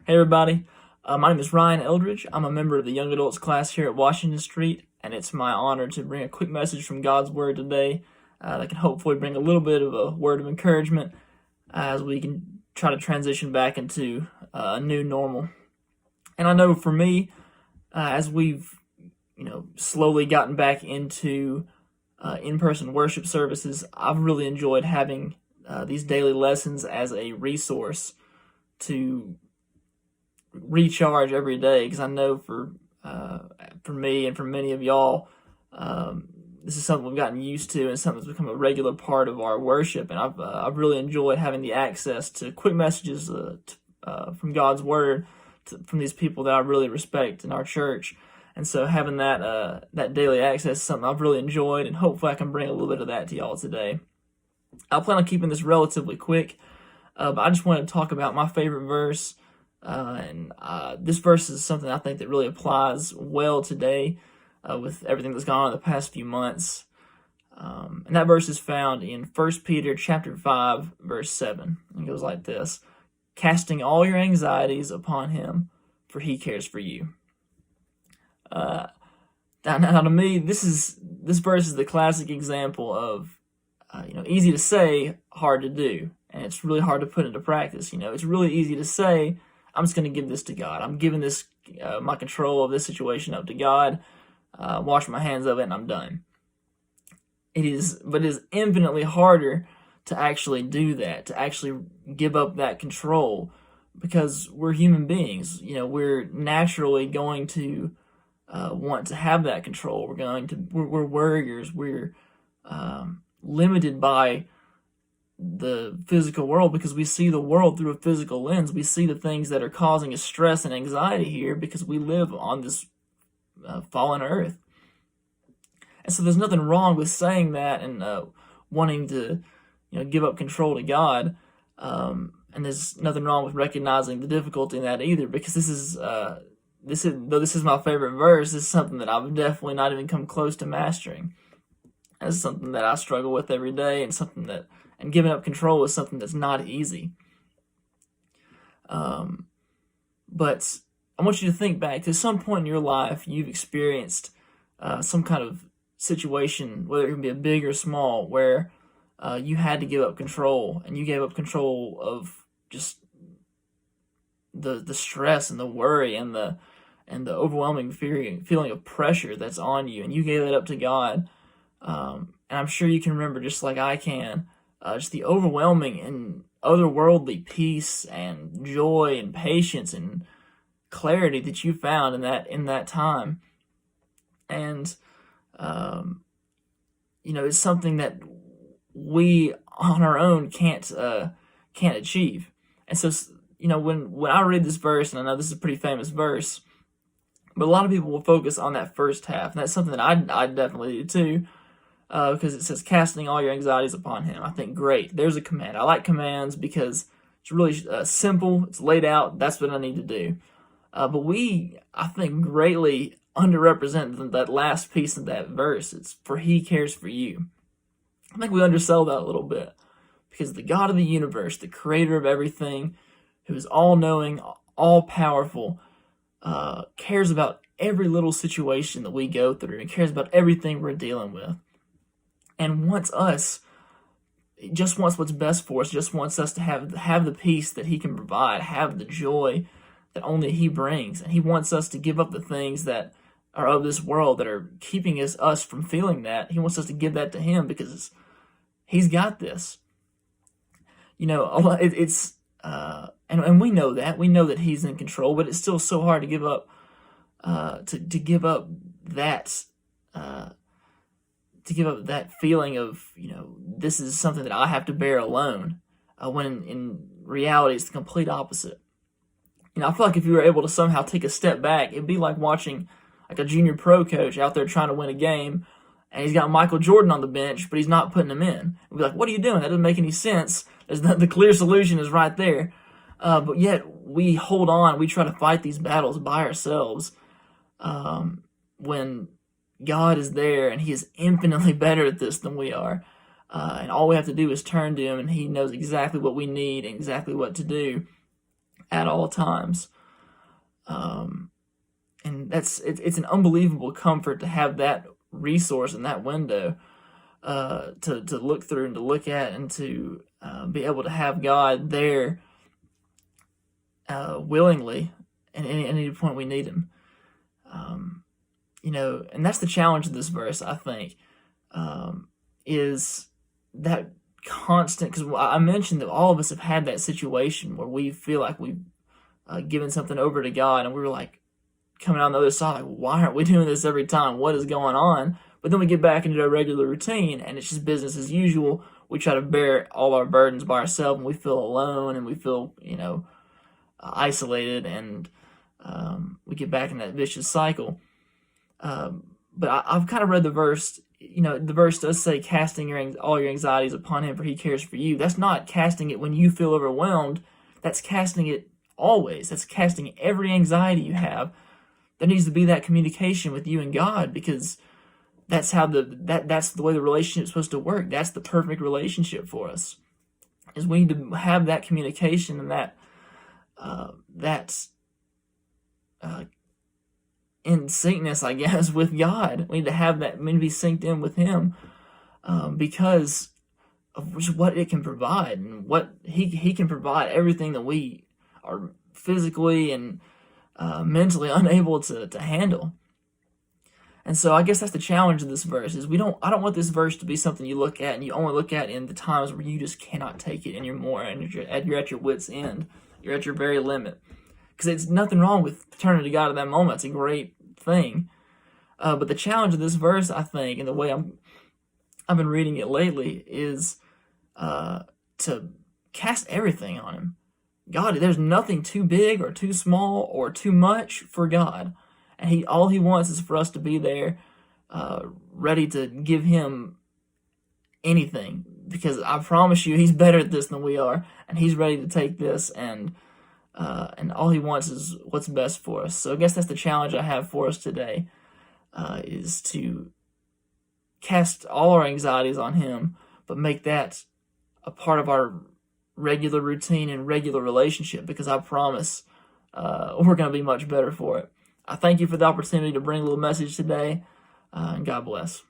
Hey everybody, my name is Ryan Eldridge. I'm a member of the Young Adults class here at Washington Street, and it's my honor to bring a quick message from God's Word today that can hopefully bring a little bit of a word of encouragement as we can try to transition back into a new normal. And I know for me, as we've slowly gotten back into in-person worship services, I've really enjoyed having these daily lessons as a resource to recharge every day, because I know for me and for many of y'all, this is something we've gotten used to and something that's become a regular part of our worship. And I've really enjoyed having the access to quick messages from God's Word from these people that I really respect in our church. And so having that daily access is something I've really enjoyed, and hopefully I can bring a little bit of that to y'all today. I plan on keeping this relatively quick, but I just wanted to talk about my favorite verse. This verse is something I think that really applies well today with everything that's gone on in the past few months. And that verse is found in 1 Peter chapter 5, verse 7. It goes like this: "Casting all your anxieties upon him, for he cares for you." Now to me, this verse is the classic example of easy to say, hard to do. And it's really hard to put into practice. It's really easy to say, I'm just going to give this to God. I'm giving this my control of this situation up to God. Wash my hands of it, and I'm done. But it is infinitely harder to actually do that, to actually give up that control, because we're human beings. We're naturally going to want to have that control. We're warriors. We're limited by the physical world because we see the world through a physical lens. We see the things that are causing us stress and anxiety here because we live on this fallen earth. And so there's nothing wrong with saying that and wanting to give up control to God. And there's nothing wrong with recognizing the difficulty in that either, because though this is my favorite verse, this is something that I've definitely not even come close to mastering. It's something that I struggle with every day, and giving up control is something that's not easy. But I want you to think back to some point in your life you've experienced some kind of situation, whether it can be a big or small, where you had to give up control, and you gave up control of just the stress and the worry and the overwhelming feeling of pressure that's on you, and you gave it up to God. And I'm sure you can remember, just like I can, just the overwhelming and otherworldly peace and joy and patience and clarity that you found in that time. And it's something that we on our own can't achieve. And so when I read this verse, and I know this is a pretty famous verse, but a lot of people will focus on that first half, and that's something that I definitely do too. Because it says, casting all your anxieties upon him. I think, great, there's a command. I like commands because it's really simple, it's laid out, that's what I need to do. But we, I think, greatly underrepresent that last piece of that verse. It's, for he cares for you. I think we undersell that a little bit, because the God of the universe, the creator of everything, who is all-knowing, all-powerful, cares about every little situation that we go through, and cares about everything we're dealing with. And just wants what's best for us, just wants us to have the peace that he can provide, have the joy that only he brings. And he wants us to give up the things that are of this world that are keeping us from feeling that. He wants us to give that to him because he's got this. It's and we know that. We know that he's in control, but it's still so hard to give up to give up that feeling of, this is something that I have to bear alone, when in reality it's the complete opposite. I feel like if you were able to somehow take a step back, it'd be like watching like a junior pro coach out there trying to win a game, and he's got Michael Jordan on the bench, but he's not putting him in. It'd be like, what are you doing? That doesn't make any sense. The clear solution is right there. But yet we hold on, we try to fight these battles by ourselves, when God is there, and he is infinitely better at this than we are. And all we have to do is turn to him, and he knows exactly what we need and exactly what to do at all times. And it's an unbelievable comfort to have that resource and that window to look through and to look at, and to be able to have God there willingly at any point we need Him. And that's the challenge of this verse, I think, is that constant, because I mentioned that all of us have had that situation where we feel like we've given something over to God, and we were like coming out on the other side, like, why aren't we doing this every time? What is going on? But then we get back into our regular routine, and it's just business as usual. We try to bear all our burdens by ourselves, and we feel alone, and we feel, isolated, and we get back in that vicious cycle. But I've kind of read the verse. The verse does say, casting all your anxieties upon Him, for He cares for you. That's not casting it when you feel overwhelmed. That's casting it always. That's casting every anxiety you have. There needs to be that communication with you and God, because that's how that's the way the relationship is supposed to work. That's the perfect relationship for us. Is we need to have that communication and that in syncness, I guess, with God. We need to have that. We need to be synced in with Him, because of what it can provide, and what He can provide everything that we are physically and mentally unable to handle. And so I guess that's the challenge of this verse, is I don't want this verse to be something you look at and you only look at in the times where you just cannot take it anymore, and you're at your wit's end. You're at your very limit. Because there's nothing wrong with turning to God at that moment. It's a great thing. But the challenge of this verse, I think, and the way I've been reading it lately, is to cast everything on Him. God, there's nothing too big or too small or too much for God. And all He wants is for us to be there, ready to give Him anything. Because I promise you, He's better at this than we are. And He's ready to take this, and all He wants is what's best for us. So I guess that's the challenge I have for us today, is to cast all our anxieties on Him, but make that a part of our regular routine and regular relationship, because I promise we're going to be much better for it. I thank you for the opportunity to bring a little message today, and God bless.